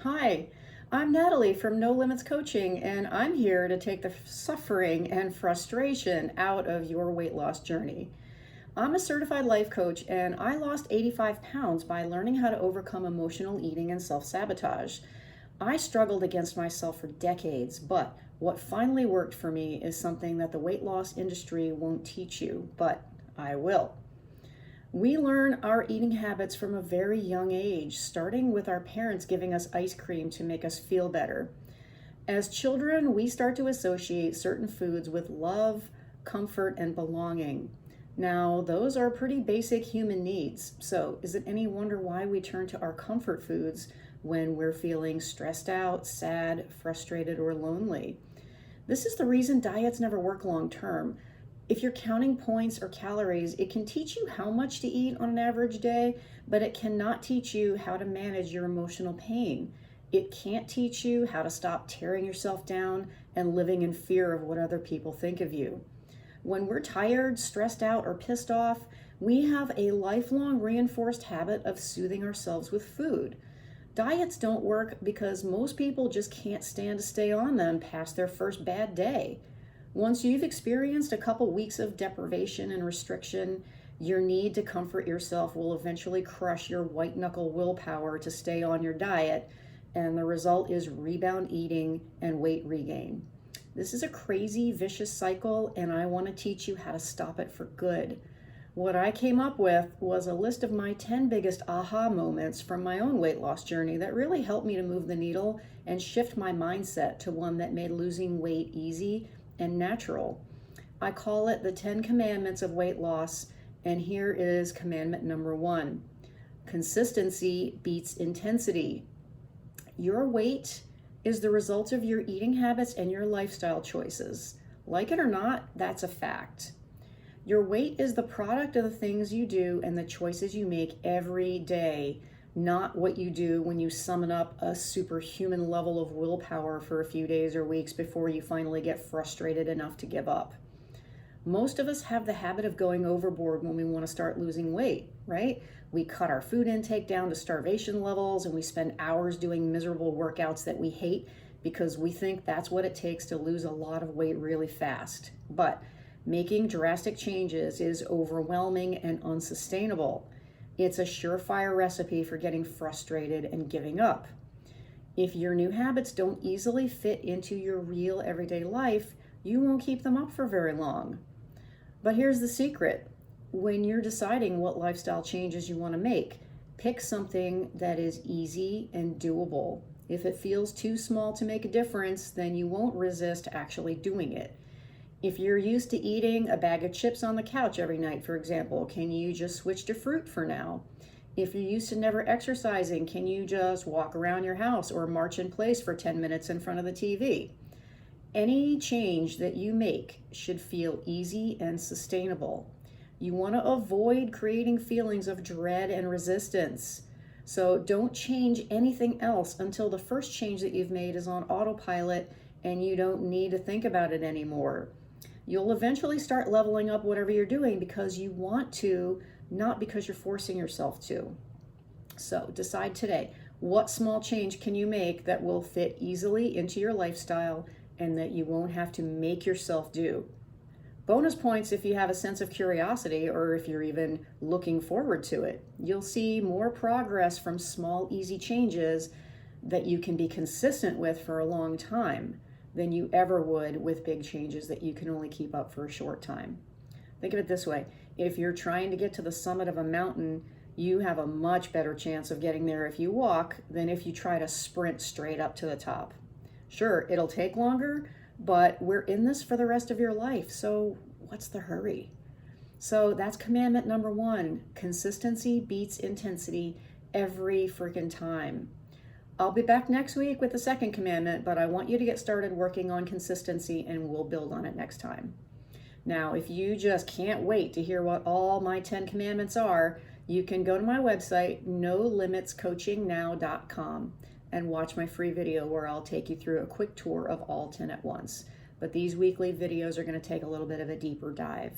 Hi, I'm Natalie from No Limits Coaching, and I'm here to take the suffering and frustration out of your weight loss journey. I'm a certified life coach, and I lost 85 pounds by learning how to overcome emotional eating and self sabotage. I struggled against myself for decades, but what finally worked for me is something that the weight loss industry won't teach you, but I will. We learn our eating habits from a very young age, starting with our parents giving us ice cream to make us feel better. As children, we start to associate certain foods with love, comfort, and belonging. Now, those are pretty basic human needs, so is it any wonder why we turn to our comfort foods when we're feeling stressed out, sad, frustrated, or lonely? This is the reason diets never work long term. If you're counting points or calories, it can teach you how much to eat on an average day, but it cannot teach you how to manage your emotional pain. It can't teach you how to stop tearing yourself down and living in fear of what other people think of you. When we're tired, stressed out, or pissed off, we have a lifelong reinforced habit of soothing ourselves with food. Diets don't work because most people just can't stand to stay on them past their first bad day. Once you've experienced a couple weeks of deprivation and restriction, your need to comfort yourself will eventually crush your white knuckle willpower to stay on your diet, and the result is rebound eating and weight regain. This is a crazy, vicious cycle, and I want to teach you how to stop it for good. What I came up with was a list of my 10 biggest aha moments from my own weight loss journey that really helped me to move the needle and shift my mindset to one that made losing weight easy and natural. I call it the 10 commandments of weight loss, and here is commandment number 1. Consistency beats intensity. Your weight is the result of your eating habits and your lifestyle choices. Like it or not, that's a fact. Your weight is the product of the things you do and the choices you make every day, not what you do when you summon up a superhuman level of willpower for a few days or weeks before you finally get frustrated enough to give up. Most of us have the habit of going overboard when we want to start losing weight, right? We cut our food intake down to starvation levels and we spend hours doing miserable workouts that we hate because we think that's what it takes to lose a lot of weight really fast. But making drastic changes is overwhelming and unsustainable. It's a surefire recipe for getting frustrated and giving up. If your new habits don't easily fit into your real everyday life, you won't keep them up for very long. But here's the secret. When you're deciding what lifestyle changes you want to make, pick something that is easy and doable. If it feels too small to make a difference, then you won't resist actually doing it. If you're used to eating a bag of chips on the couch every night, for example, can you just switch to fruit for now? If you're used to never exercising, can you just walk around your house or march in place for 10 minutes in front of the TV? Any change that you make should feel easy and sustainable. You want to avoid creating feelings of dread and resistance. So don't change anything else until the first change that you've made is on autopilot and you don't need to think about it anymore. You'll eventually start leveling up whatever you're doing because you want to, not because you're forcing yourself to. So decide today, what small change can you make that will fit easily into your lifestyle and that you won't have to make yourself do? Bonus points if you have a sense of curiosity or if you're even looking forward to it. You'll see more progress from small, easy changes that you can be consistent with for a long time than you ever would with big changes that you can only keep up for a short time. Think of it this way. If you're trying to get to the summit of a mountain, you have a much better chance of getting there if you walk than if you try to sprint straight up to the top. Sure, it'll take longer, but we're in this for the rest of your life, so what's the hurry? So that's commandment number 1. Consistency beats intensity every freaking time. I'll be back next week with the second commandment, but I want you to get started working on consistency and we'll build on it next time. Now, if you just can't wait to hear what all my 10 commandments are, you can go to my website, nolimitscoachingnow.com, and watch my free video where I'll take you through a quick tour of all 10 at once. But these weekly videos are going to take a little bit of a deeper dive.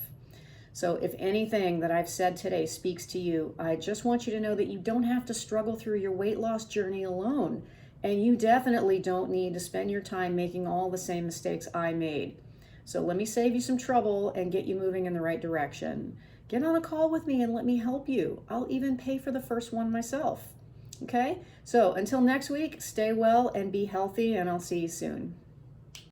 So if anything that I've said today speaks to you, I just want you to know that you don't have to struggle through your weight loss journey alone. And you definitely don't need to spend your time making all the same mistakes I made. So let me save you some trouble and get you moving in the right direction. Get on a call with me and let me help you. I'll even pay for the first one myself. Okay? So until next week, stay well and be healthy, and I'll see you soon.